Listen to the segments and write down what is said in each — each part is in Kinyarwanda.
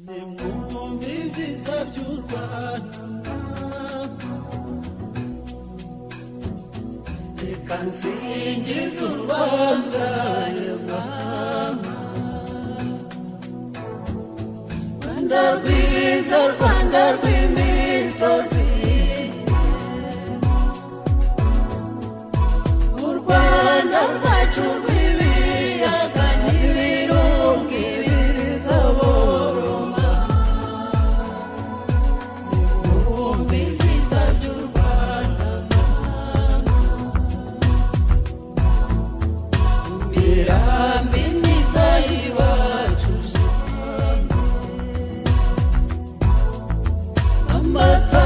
nimwumve ibyiza by'u Rwanda, reka nsingize urwabyaye mama. Rwanda rwiza, Rwanda rw'imisozi, u Rwanda rwacu rw'ibiyaga n'ibirunga ibiriza boroma. Nimwumve ibyiza by'u Rwanda mama, imirambi myiza y'iwacu shenge, amata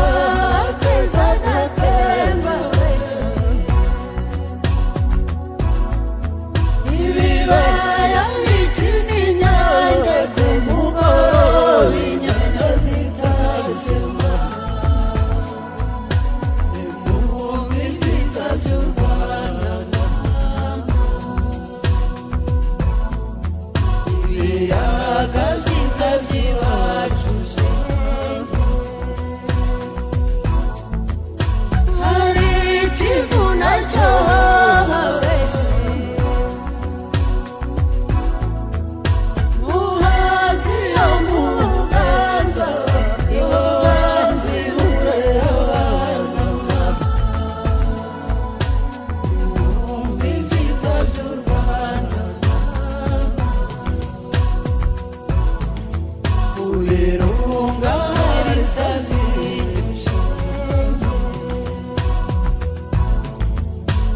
akeza agatemba we, ibibaya bikina inyange ku mugoroba inyana zitashema. Nimwumve ibyiza by'u Rwanda mama, ibiyaga byiza by'iwacu shenge, hari ikivuna cyahawe, muhazi yo mu Buganza, ibubanza iburera abana mama. Nimwumve ibyiza by'u Rwanda mama, mu birunga hari sazirisha,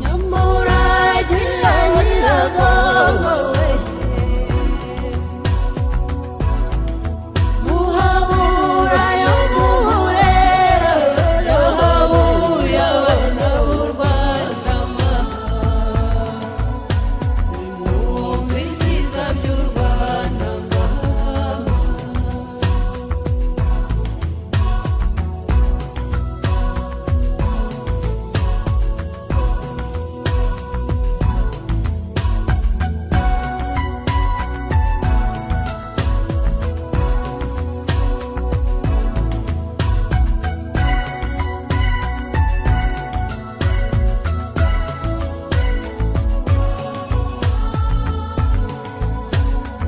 nyamuragira nyiragongo we, muhabura yo mu Burera, yo habuye abana b'u Rwanda mama. Nimwumve ibyiza by'u Rwanda mama,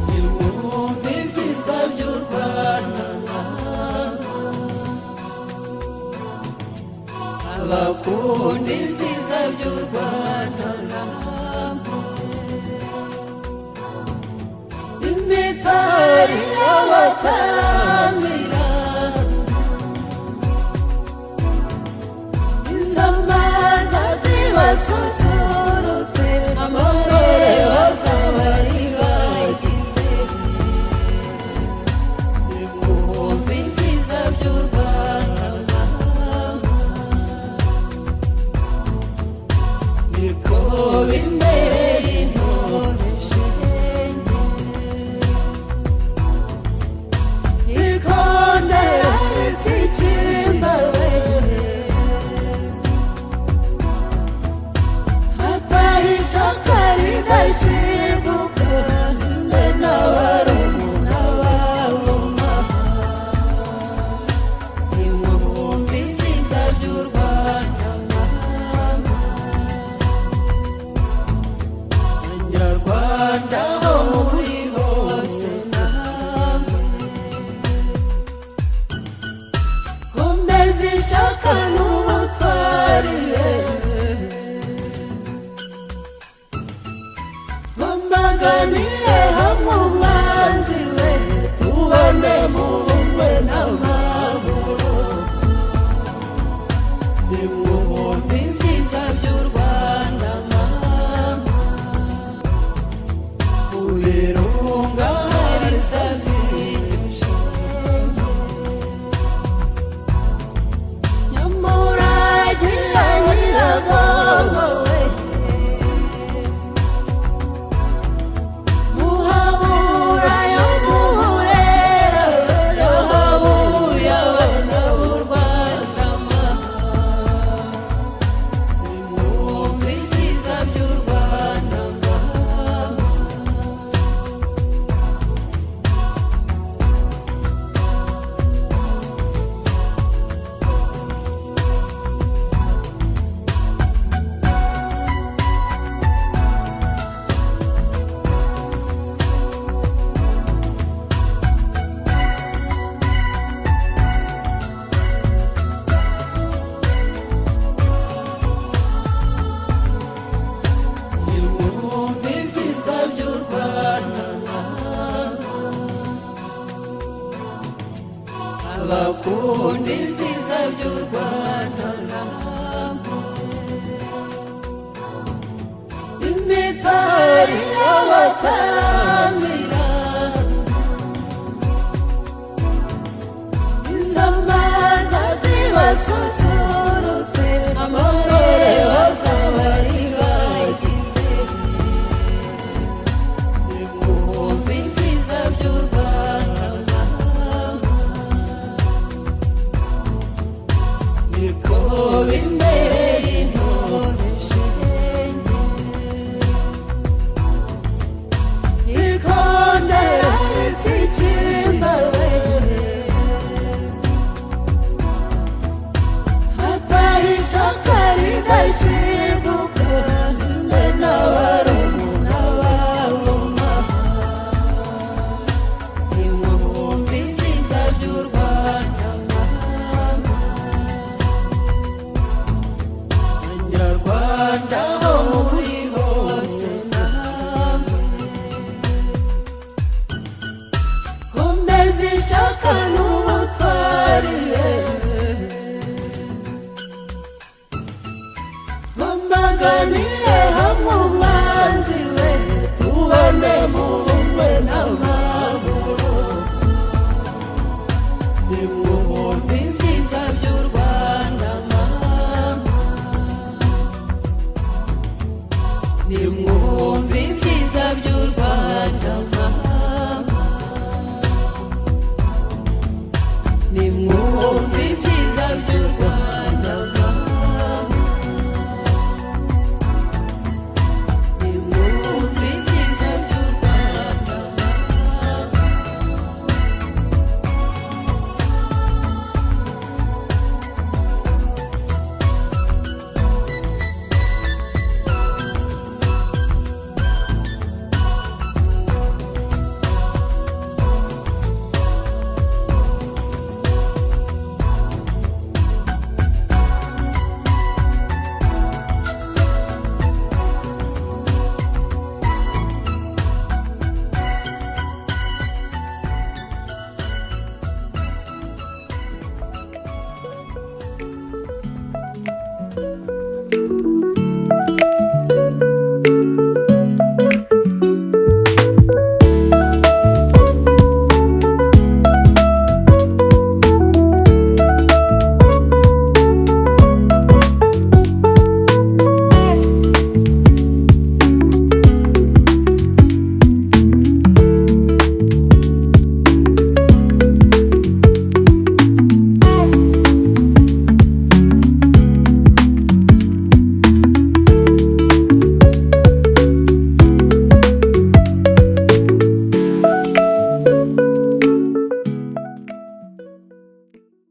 nimwumve ibyiza by'u Rwanda mama, abakunda ibyiza by'u Rwanda mama, imitari y'abataramira, izamaza zibasusurutse, amarore bazabari bagize. Nimwumve ibyiza by'u Rwanda mama, abakunda ibyiza by'u Rwanda namwe imitari y'abataramira izamaza zibasusurutse amarore bazabari bagize nimwumve ibyiza by'u Rwanda niko bimereye intore shenge ikondera ritsikimbawe hatahishaka ridashiguka mbe n'abarumuna bazuma nimwumve ibyiza by'u Rwanda Abanyarwanda bo muri hose namwe komeza ishaka n'ubutwari twamaganire hamwe umwanzi we tubane mu bumwe n'amahoro nimwumve